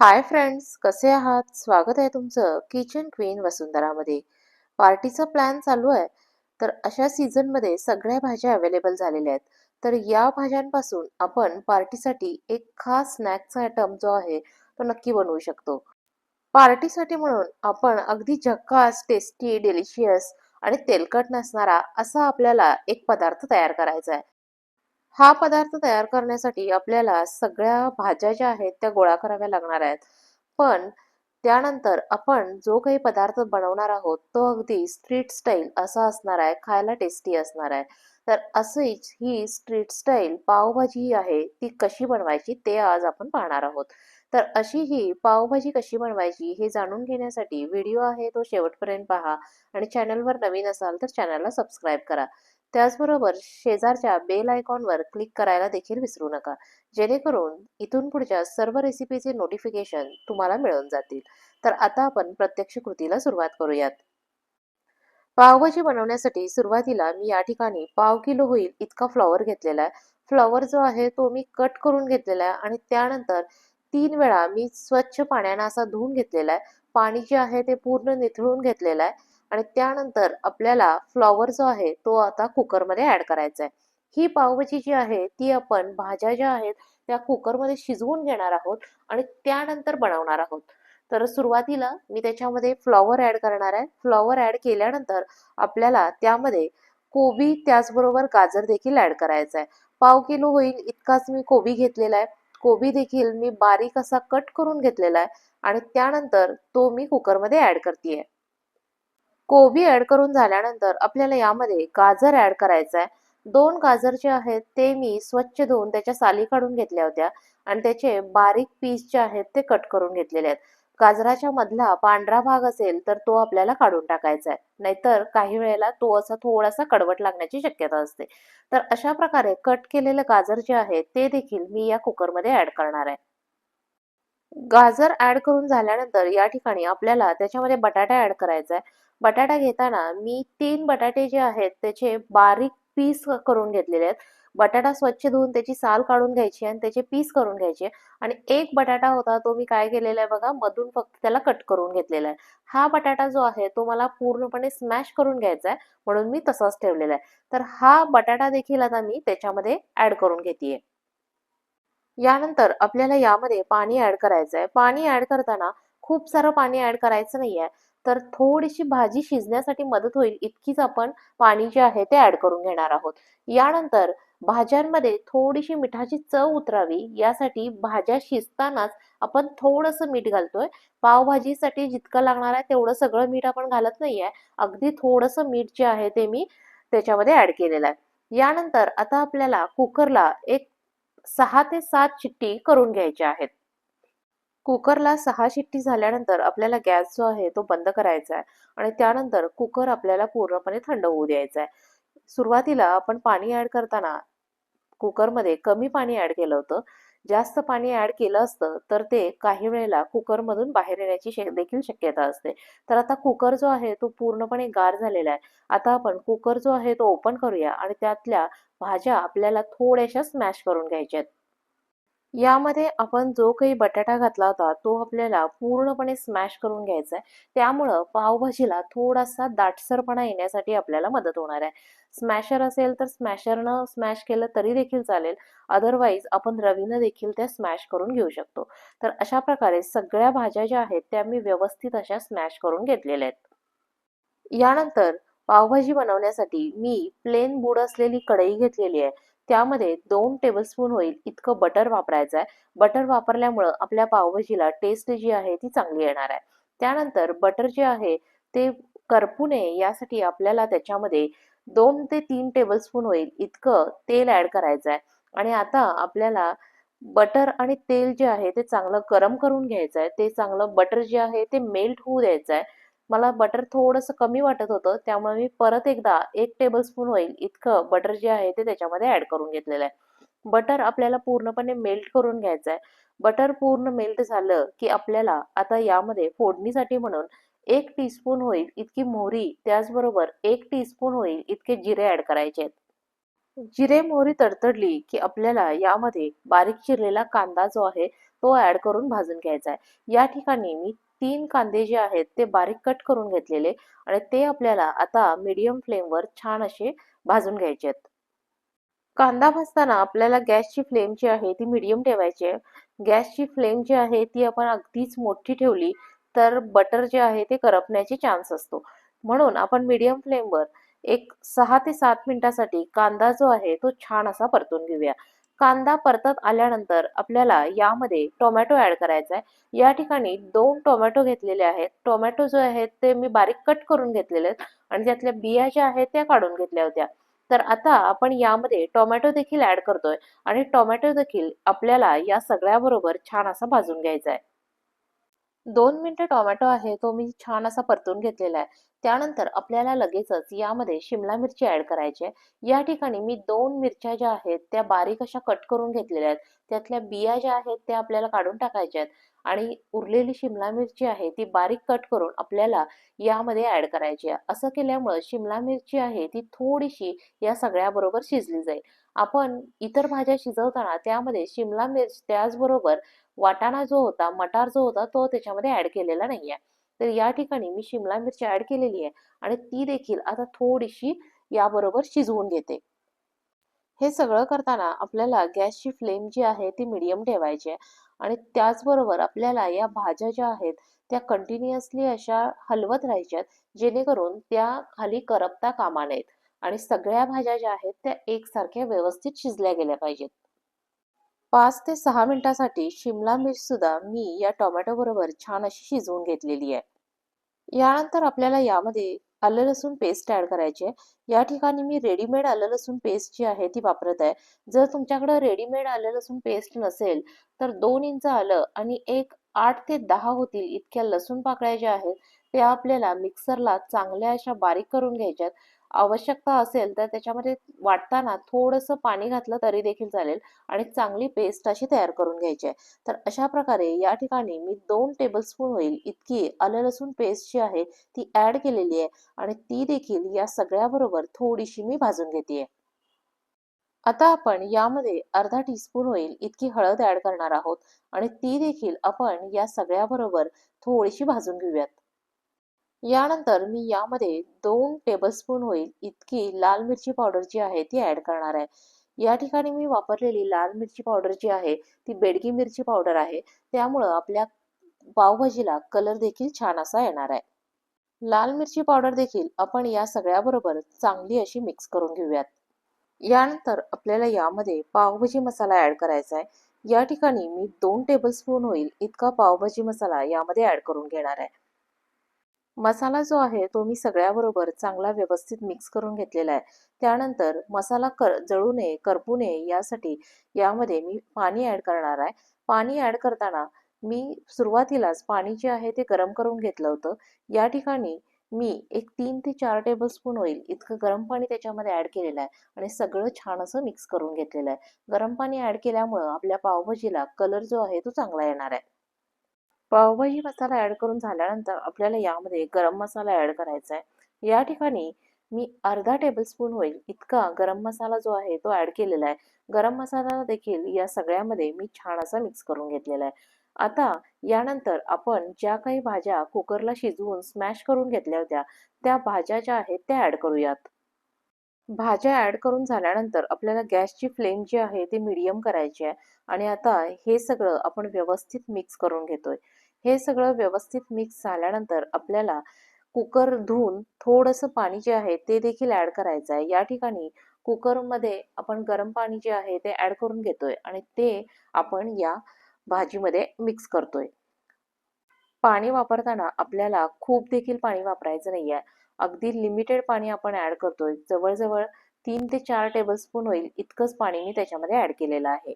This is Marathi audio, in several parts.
हाय फ्रेंड्स, कसे आहात? स्वागत आहे तुमचं किचन क्वीन वसुंधरामध्ये. पार्टीचा प्लॅन चालू आहे. तर अशा सीझनमध्ये सगळ्या भाज्या अवेलेबल झालेल्या आहेत. तर या भाज्यांपासून आपण पार्टीसाठी एक खास स्नॅक्सचा आयटम जो आहे तो नक्की बनवू शकतो. पार्टीसाठी म्हणून आपण अगदी झक्कास, टेस्टी, डिलिशियस आणि तेलकट नसणारा असा आपल्याला एक पदार्थ तयार करायचा आहे. हा पदार्थ तयार करण्यासाठी आपल्याला सगळ्या भाज्या ज्या आहेत त्या गोळा कराव्या लागणार आहेत. पण त्यानंतर आपण जो काही पदार्थ बनवणार आहोत तो अगदी स्ट्रीट स्टाईल असा असणार आहे, खायला टेस्टी असणार आहे. तर अशीच ही स्ट्रीट स्टाईल पावभाजी आहे, ती कशी बनवायची ते आज आपण पाहणार आहोत. तर अशी ही पावभाजी कशी बनवायची हे जाणून घेण्यासाठी व्हिडिओ आहे तो शेवटपर्यंत पहा आणि चॅनलवर नवीन असाल तर चॅनलला सबस्क्राईब करा. त्याचबरोबर शेजारच्या बेल आयकॉनवर क्लिक करायला देखील विसरू नका, जेणेकरून इथून पुढच्या सर्व रेसिपीचे नोटिफिकेशन तुम्हाला मिळून जातील. तर आता आपण प्रत्यक्ष कृतीला सुरुवात करूयात. पावभाजी बनवण्यासाठी सुरुवातीला मी या ठिकाणी पाव किलो होईल इतका फ्लॉवर घेतलेला आहे. फ्लॉवर जो आहे तो मी कट करून घेतलेला आहे आणि त्यानंतर 3 वेळा मी स्वच्छ पाण्याने असा धुवून घेतलेला आहे. पाणी जे आहे ते पूर्ण निथळून घेतलेलं आहे आणि त्यानंतर आपल्याला फ्लॉवर जो आहे तो आता कुकरमध्ये ऍड करायचा आहे. ही पावभाजी जी आहे ती आपण भाज्या ज्या आहेत त्या कुकरमध्ये शिजवून घेणार आहोत आणि त्यानंतर बनवणार आहोत. तर सुरुवातीला मी त्याच्यामध्ये फ्लॉवर ऍड करणार आहे. फ्लॉवर ऍड केल्यानंतर आपल्याला त्यामध्ये कोबी त्याचबरोबर गाजर देखील ऍड करायचा आहे. पाव किलो होईल इतकाच मी कोबी घेतलेला आहे. कोबी देखील मी बारीक असा कट करून घेतलेला आहे आणि त्यानंतर तो मी कुकरमध्ये ऍड करतेय. कोबी ऍड करून झाल्यानंतर आपल्याला यामध्ये गाजर ऍड करायचा आहे. 2 गाजर जे आहेत ते मी स्वच्छ धुवून त्याच्या साली काढून घेतल्या होत्या आणि त्याचे बारीक पीस जे आहेत ते कट करून घेतलेले आहेत. गाजराच्या मधला पांढरा भाग असेल तर तो आपल्याला काढून टाकायचा आहे, नाहीतर काही वेळेला तो असा थोडासा कडवट लागण्याची शक्यता असते. तर अशा प्रकारे कट केलेलं गाजर जे आहे ते देखील मी या कुकरमध्ये ऍड करणार आहे. गाजर ऍड करून झाल्यानंतर या ठिकाणी आपल्याला त्याच्यामध्ये बटाटा ऍड करायचा आहे. बटाटा घेताना मी 3 बटाटे जे आहेत त्याचे बारीक पीस करून घेतलेले आहेत. बटाटा स्वच्छ धुवून त्याची साल काढून घ्यायची आणि त्याचे पीस करून घ्यायचे आणि एक बटाटा होता तो मी काय केलेला आहे बघा, मधून फक्त त्याला कट करून घेतलेला आहे. हा बटाटा जो आहे तो मला पूर्णपणे स्मॅश करून घ्यायचा आहे, म्हणून मी तसाच ठेवलेला आहे. तर हा बटाटा देखील आता मी त्याच्यामध्ये ऍड करून घेतेय. यानंतर आपल्याला यामध्ये पाणी ऍड करायचं आहे. पाणी ऍड करताना खूप सारं पाणी ऍड करायचं नाहीये. तर थोडीशी भाजी शिजण्यासाठी मदत होईल इतकीच आपण पाणी जे आहे ते ऍड करून घेणार आहोत. यानंतर भाज्यांमध्ये थोडीशी मिठाची चव उतरावी यासाठी भाज्या शिजतानाच आपण थोडंसं मीठ घालतोय. पावभाजीसाठी जितकं लागणार आहे तेवढं सगळं मीठ आपण घालत नाहीये. अगदी थोडंसं मीठ जे आहे ते मी त्याच्यामध्ये ऍड केलेलं आहे. यानंतर आता आपल्याला कुकरला एक 6 ते 7 शिट्टी करून घ्यायच्या आहेत. कुकरला 6 शिट्टी झाल्यानंतर आपल्याला गॅस जो आहे तो बंद करायचा आहे आणि त्यानंतर कुकर आपल्याला पूर्णपणे थंड होऊ द्यायचा आहे. सुरुवातीला आपण पाणी ऍड करताना कुकरमध्ये कमी पाणी ऍड केलं होतं. जास्त पाणी ऍड केलं असतं तर ते काही वेळेला कुकरमधून बाहेर येण्याची देखील शक्यता असते. तर आता कुकर जो आहे तो पूर्णपणे गार झालेला आहे. आता आपण कुकर जो आहे तो ओपन करूया आणि त्यातल्या भाज्या आपल्याला थोड्याशा स्मॅश करून घ्यायच्या आहेत. यामध्ये आपण जो काही बटाटा घातला होता तो आपल्याला पूर्णपणे स्मॅश करून घ्यायचा आहे. त्यामुळं पावभाजीला थोडासा दाटसरपणा येण्यासाठी आपल्याला मदत होणार आहे. स्मॅशर असेल तर स्मॅशरनं स्मॅश केलं तरी देखील चालेल. अदरवाईज आपण रवीनं देखील त्या स्मॅश करून घेऊ शकतो. तर अशा प्रकारे सगळ्या भाज्या ज्या आहेत त्या मी व्यवस्थित अशा स्मॅश करून घेतलेल्या आहेत. यानंतर पावभाजी बनवण्यासाठी मी प्लेन बूड असलेली कढई घेतलेली आहे. त्यामध्ये 2 टेबलस्पून होईल इतकं बटर वापरायचं आहे. बटर वापरल्यामुळं आपल्या पावभाजीला टेस्ट जी आहे ती चांगली येणार आहे. त्यानंतर बटर जे आहे ते करपू नये यासाठी आपल्याला त्याच्यामध्ये 2 ते 3 टेबलस्पून होईल इतकं तेल ऍड करायचं आहे आणि आता आपल्याला बटर आणि तेल जे आहे ते चांगलं गरम करून घ्यायचं आहे. ते चांगलं बटर जे आहे ते मेल्ट होऊ द्यायचं आहे. मला बटर थोडंसं कमी वाटत होतं, त्यामुळे मी परत एकदा 1 टेबलस्पून होईल इतकं बटर जे आहे ते त्याच्यामध्ये ऍड करून घेतलेलं आहे. बटर आपल्याला पूर्णपणे मेल्ट करून घ्यायचं आहे. बटर पूर्ण मेल्ट झालं की आपल्याला आता यामध्ये फोडणीसाठी म्हणून 1 टीस्पून होईल इतकी मोहरी, त्याचबरोबर 1 टीस्पून होईल इतके जिरे ऍड करायचे आहेत. जिरे मोहरी तडतडली की आपल्याला यामध्ये बारीक चिरलेला कांदा जो आहे तो ऍड करून भाजून घ्यायचा आहे। या ठिकाणी मी 3 कांदे जे आहेत ते बारीक कट करून घेतलेले आणि ते आपल्याला आता मीडियम फ्लेमवर छान असे भाजून घ्यायचे आहेत। कांदा भाजताना आपल्याला गॅसची फ्लेम जी आहे ती मीडियम ठेवायची आहे। गॅसची फ्लेम जी आहे ती आपण अगदीच मोठी ठेवली तर बटर जे आहे ते करपण्याचे चान्स असतो। म्हणून आपण मीडियम फ्लेमवर एक 6 ते 7 मिनिटासाठी कांदा जो आहे तो छान असा परतून घेऊया। कांदा परतत आल्यानंतर आपल्याला यामध्ये टोमॅटो ऍड करायचा आहे। या ठिकाणी 2 टोमॅटो घेतलेले आहेत। टोमॅटो जो आहेत ते मी बारीक कट करून घेतलेले आहेत आणि त्यातल्या बिया ज्या आहेत त्या काढून घेतल्या होत्या। तर आता आपण यामध्ये टोमॅटो देखील ऍड करतोय आणि टोमॅटो देखील आपल्याला या सगळ्याबरोबर छान असा भाजून घ्यायचा आहे। 2 मिनिटं टोमॅटो आहे तो मी छान असा परतून घेतलेला आहे। त्यानंतर आपल्याला लगेचच यामध्ये शिमला मिरची ऍड करायची आहे। या ठिकाणी मी 2 मिरच्या ज्या आहेत त्या बारीक अशा कट करून घेतलेल्या आहेत। त्यातल्या बिया ज्या आहेत त्या आपल्याला काढून टाकायच्या आहेत आणि उरलेली शिमला मिरची आहे ती बारीक कट करून आपल्याला यामध्ये ऍड करायची आहे। असं केल्यामुळे शिमला मिरची आहे ती थोडीशी या सगळ्याबरोबर शिजली जाईल। आपण इतर भाज्या शिजवताना त्यामध्ये शिमला मिर्च त्याचबरोबर वाटाणा जो होता, मटार जो होता तो त्याच्यामध्ये ऍड केलेला नाहीये। तर या ठिकाणी मी शिमला मिरची ऍड केलेली आहे आणि ती देखील आता थोडीशी याबरोबर शिजवून घेते। हे सगळं करताना आपल्याला गॅसची फ्लेम जी आहे ती मीडियम ठेवायची आहे आणि त्याचबरोबर आपल्याला या भाज्या ज्या आहेत त्या कंटिन्युअसली अशा हलवत राहायच्यात, जेणेकरून त्या खाली करपता कामा नयेत आणि सगळ्या भाज्या ज्या आहेत त्या एकसारख्या व्यवस्थित शिजल्या गेल्या पाहिजेत। 5 ते 6 मिनिटासाठी शिमला मिर्च सुद्धा मी या टोमॅटो बरोबर छान अशी शिजवून घेतलेली आहे। यानंतर आपल्याला यामध्ये आलं लसूण पेस्ट ऍड करायची आहे। या ठिकाणी मी रेडीमेड आलं लसूण पेस्ट जी आहे ती वापरत आहे। जर तुमच्याकडे रेडीमेड आलं लसूण पेस्ट नसेल तर 2 इंच आलं आणि एक 8 ते 10 होतील इतक्या लसूण पाकळ्या ज्या आहेत त्या आपल्याला मिक्सरला चांगल्या अशा बारीक करून घ्यायच्यात। आवश्यकता असेल तर त्याच्यामध्ये वाटताना थोडंसं पाणी घातलं तरी देखील चालेल आणि चांगली पेस्ट अशी तयार करून घ्यायची आहे। तर अशा प्रकारे या ठिकाणी मी 2 टेबलस्पून होईल इतकी आलं लसूण पेस्ट जी आहे ती ऍड केलेली आहे आणि ती देखील या सगळ्याबरोबर थोडीशी मी भाजून घेतेय। आता आपण यामध्ये अर्धा टीस्पून होईल इतकी हळद ऍड करणार आहोत आणि ती देखील आपण या सगळ्याबरोबर थोडीशी भाजून घेऊयात। यानंतर मी यामध्ये 2 टेबलस्पून होईल इतकी लाल मिरची पावडर जी आहे ती ऍड करणार आहे। या ठिकाणी मी वापरलेली लाल मिरची पावडर जी आहे ती बेडगी मिरची पावडर आहे। त्यामुळं आपल्या पावभाजीला कलर देखील छान असा येणार आहे। लाल मिरची पावडर देखील आपण या सगळ्याबरोबर चांगली अशी मिक्स करून घेऊयात। यानंतर आपल्याला यामध्ये पावभाजी मसाला ऍड करायचा आहे। या ठिकाणी मी 2 टेबलस्पून होईल इतका पावभाजी मसाला यामध्ये ऍड करून घेणार आहे। मसाला जो आहे तो मी सगळ्याबरोबर चांगला व्यवस्थित मिक्स करून घेतलेला आहे। त्यानंतर मसाला जळू नये, करपू नये यासाठी यामध्ये मी पाणी ऍड करणार आहे। पाणी ऍड करताना मी सुरुवातीलाच पाणी जे आहे ते गरम करून घेतलं होतं। या ठिकाणी मी एक 3 ते 4 टेबलस्पून होईल इतकं गरम पाणी त्याच्यामध्ये ऍड केलेलं आहे आणि सगळं छान असं मिक्स करून घेतलेलं आहे। गरम पाणी ऍड केल्यामुळं आपल्या पावभाजीला कलर जो आहे तो चांगला येणार आहे। पावभाजी मसाला ऍड करून झाल्यानंतर आपल्याला यामध्ये गरम मसाला ऍड करायचा आहे। या ठिकाणी मी अर्धा टेबलस्पून होईल इतका गरम मसाला जो आहे तो ऍड केलेला आहे। गरम मसाला देखील या सगळ्यामध्ये मी छान असा मिक्स करून घेतलेला आहे। आता यानंतर आपण ज्या काही भाज्या कुकरला शिजवून स्मॅश करून घेतल्या होत्या त्या भाज्या ज्या आहेत त्या ऍड करूयात। भाज्या ऍड करून झाल्यानंतर आपल्याला गॅसची फ्लेम जी आहे ती मीडियम करायची आहे आणि आता हे सगळं आपण व्यवस्थित मिक्स करून घेतोय। हे सगळं व्यवस्थित मिक्स झाल्यानंतर आपल्याला कुकर धुवून थोडंसं पाणी जे आहे ते देखील ऍड करायचं आहे। या ठिकाणी कुकरमध्ये आपण गरम पाणी जे आहे ते ऍड करून घेतोय आणि ते आपण या भाजीमध्ये मिक्स करतोय। पाणी वापरताना आपल्याला खूप देखील पाणी वापरायचं नाहीये। अगदी लिमिटेड पाणी आपण ऍड करतोय। जवळ-जवळ 3 ते 4 टेबलस्पून होईल इतकंच पाणी मी त्याच्यामध्ये ऍड केलेलं आहे।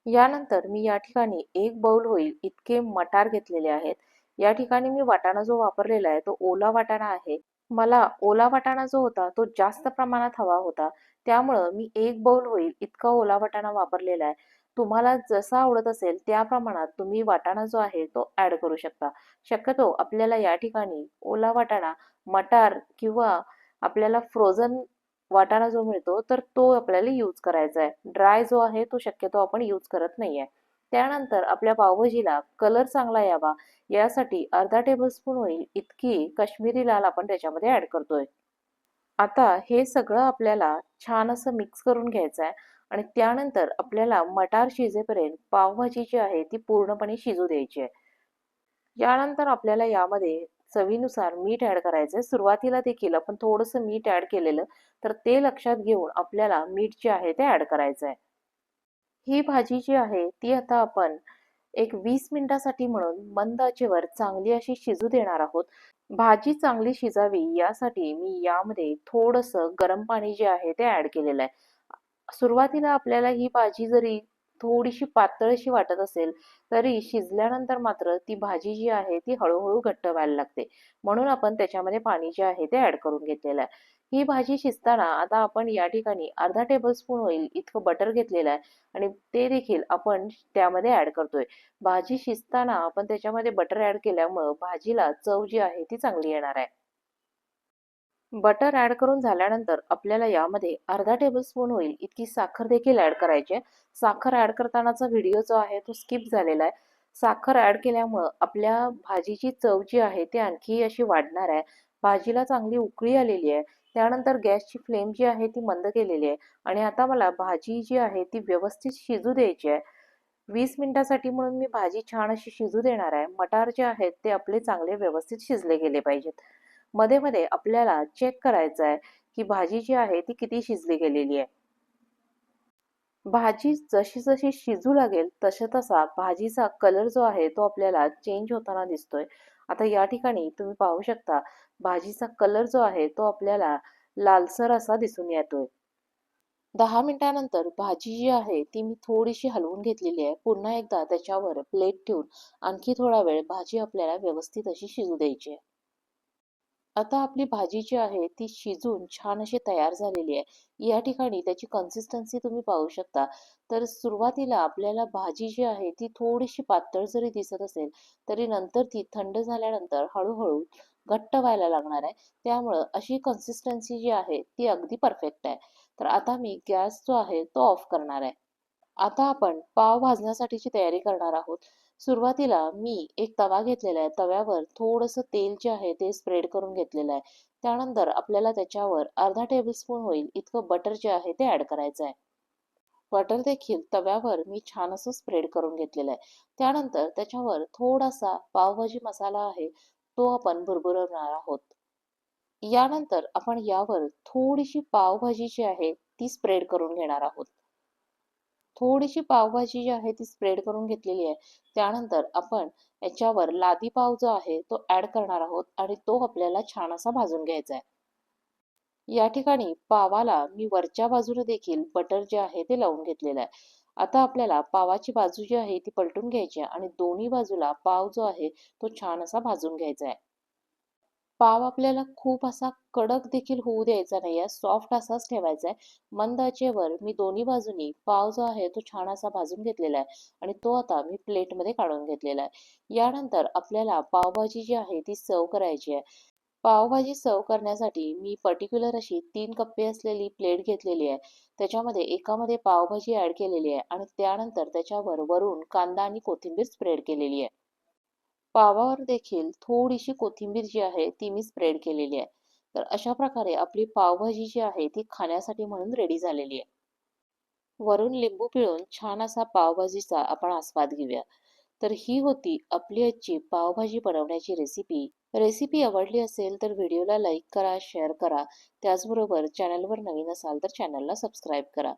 यानंतर मी या ठिकाणी 1 बाउल होईल इतके मटार घेतलेले आहेत। या ठिकाणी मी वाटाणा जो वापरलेला आहे तो ओला वाटाणा आहे। मला ओला वाटाणा जो होता तो जास्त प्रमाणात हवा होता। त्यामुळं मी 1 बाउल होईल इतका ओला वाटाणा वापरलेला आहे। तुम्हाला जसा आवडत असेल त्या प्रमाणात तुम्ही वाटाणा जो आहे तो ऍड करू शकता। शक्यतो आपल्याला या ठिकाणी ओला वाटाणा, मटार किंवा आपल्याला फ्रोझन वाटाणा जो मिळतो तर तो आपल्याला यूज करायचा आहे। ड्राय जो आहे तो शक्यतो आपण यूज करत नाहीये। त्यानंतर आपल्या पावभाजीला कलर चांगला यावा यासाठी अर्धा टेबलस्पून होईल इतकी काश्मीरी लाल आपण त्याच्यामध्ये ऍड करतोय. आता हे सगळं आपल्याला छान असं मिक्स करून घ्यायचं आहे आणि त्यानंतर आपल्याला मटार शिजेपर्यंत पावभाजी जी आहे ती पूर्णपणे शिजू द्यायची आहे. यानंतर आपल्याला यामध्ये चवीनुसार मीठ ऍड करायचं आहे. सुरुवातीला देखील आपण थोडंसं मीठ ऍड केलेलं, तर ते लक्षात घेऊन आपल्याला मीठ जे आहे ते ऍड करायचं आहे. ही भाजी जी आहे ती आता आपण एक 20 मिनिटासाठी म्हणून मंद आचेवर चांगली अशी शिजू देणार आहोत. भाजी चांगली शिजावी यासाठी मी यामध्ये थोडंसं गरम पाणी जे आहे ते ऍड केलेलं आहे. सुरुवातीला आपल्याला ही भाजी जरी थोडीशी पातळ अशी वाटत असेल, तरी शिजल्यानंतर मात्र ती भाजी जी आहे ती हळूहळू घट्ट व्हायला लागते. म्हणून आपण त्याच्यामध्ये पाणी जे आहे ते ऍड करून घेतलेलं आहे. ही भाजी शिजताना आता आपण या ठिकाणी अर्धा टेबलस्पून होईल इतकं बटर घेतलेलं आहे आणि ते देखील आपण त्यामध्ये ऍड करतोय. भाजी शिजताना आपण त्याच्यामध्ये बटर ऍड केल्यामुळं भाजीला चव जी आहे ती चांगली येणार आहे. बटर ऍड करून झाल्यानंतर आपल्याला यामध्ये अर्धा टेबलस्पून होईल इतकी साखर देखील ऍड करायची आहे. साखर ऍड करतानाचा व्हिडिओ जो आहे तो स्किप झालेला आहे. साखर ऍड केल्यामुळं आपल्या भाजीची चव जी आहे ती आणखी अशी वाढणार आहे. भाजीला चांगली उकळी आलेली आहे. त्यानंतर गॅसची फ्लेम जी आहे ती मंद केलेली आहे आणि आता मला भाजी जी आहे ती व्यवस्थित शिजू द्यायची आहे. 20 मिनिटासाठी म्हणून मी भाजी छान अशी शिजू देणार आहे. मटार जे आहेत ते आपले चांगले व्यवस्थित शिजले गेले पाहिजेत. मध्ये मध्ये आपल्याला चेक करायचं आहे की भाजी जी आहे ती किती शिजली गेलेली आहे. भाजी जशी जशी शिजू लागेल तसा तसा भाजीचा कलर जो आहे तो आपल्याला चेंज होताना दिसतोय. आता या ठिकाणी तुम्ही पाहू शकता भाजीचा कलर जो आहे तो आपल्याला लालसर असा दिसून येतोय. 10 मिनिटानंतर भाजी जी आहे ती मी थोडीशी हलवून घेतलेली आहे. पुन्हा एकदा त्याच्यावर प्लेट ठेवून आणखी थोडा वेळ भाजी आपल्याला व्यवस्थित अशी शिजू द्यायची आहे. आता आपली भाजी जी आहे ती शिजून छान अशी तयार झालेली आहे. या ठिकाणी त्याची कन्सिस्टन्सी तुम्ही पाहू शकता. तर सुरुवातीला आपल्याला भाजी जी आहे ती थोडीशी पातळ जरी दिसत असेल, तरी नंतर ती थंड झाल्यानंतर हळूहळू घट्ट व्हायला लागणार आहे. त्यामुळं अशी कन्सिस्टन्सी जी आहे ती अगदी परफेक्ट आहे. तर आता मी गॅस जो आहे तो ऑफ करणार आहे. आता आपण पाव भाजण्यासाठीची तयारी करणार आहोत. सुरुवातीला मी एक तवा घेतलेला आहे. तव्यावर थोडंसं तेल जे आहे ते स्प्रेड करून घेतलेलं आहे. त्यानंतर आपल्याला त्याच्यावर अर्धा टेबलस्पून होईल इतकं बटर जे आहे ते ऍड करायचं आहे. बटर देखील तव्यावर मी छान असं स्प्रेड करून घेतलेलं आहे. त्यानंतर त्याच्यावर थोडासा पावभाजी मसाला आहे तो आपण भुरभुरवणार आहोत. यानंतर आपण यावर थोडीशी पावभाजी जी आहे ती स्प्रेड करून घेणार आहोत. थोडीशी पावभाजी जी आहे ती स्प्रेड करून घेतलेली आहे. त्यानंतर आपण याच्यावर लादी पाव जो आहे तो ऍड करणार आहोत आणि तो आपल्याला छान असा भाजून घ्यायचा आहे. या ठिकाणी पावाला मी वरच्या बाजूने देखील बटर जे आहे ते लावून घेतलेलं आहे. आता आपल्याला पावाची बाजू जी आहे ती पलटून घ्यायची आहे आणि दोन्ही बाजूला पाव जो आहे तो छान असा भाजून घ्यायचा आहे. पाव आपल्याला खूप असा कडक देखील होऊ द्यायचा नाहीये. सॉफ्ट असाच ठेवायचा आहे. मंद आचेवर मी दोन्ही बाजूनी पाव जो आहे तो छान असा भाजून घेतलेला आहे आणि तो आता मी प्लेटमध्ये काढून घेतलेला आहे. यानंतर आपल्याला पावभाजी जी आहे ती सर्व्ह करायची आहे. पावभाजी सर्व्ह करण्यासाठी मी पर्टिक्युलर अशी 3 कप्पे असलेली प्लेट घेतलेली आहे. त्याच्यामध्ये एकामध्ये पावभाजी ऍड केलेली आहे आणि त्यानंतर त्याच्यावर वरून कांदा आणि कोथिंबीर स्प्रेड केलेली आहे. पावावर देखील थोडीशी कोथिंबीर जी आहे ती मी स्प्रेड केलेली आहे. तर अशा प्रकारे आपली पावभाजी जी आहे ती खाण्यासाठी म्हणून रेडी झालेली आहे. वरून लिंबू पिळून छान असा पावभाजीचा आपण आस्वाद घेऊया. तर ही होती आपली आजची पावभाजी बनवण्याची रेसिपी. रेसिपी आवडली असेल तर व्हिडिओला लाईक करा, शेअर करा. त्याचबरोबर चॅनलवर नवीन असाल तर चॅनलला सबस्क्राईब करा.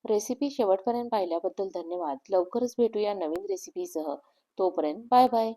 रेसिपी शेवटपर्यंत पाहिल्याबद्दल धन्यवाद. लवकरच भेटूया नवीन रेसिपीसह. तोपर्यंत बाय बाय.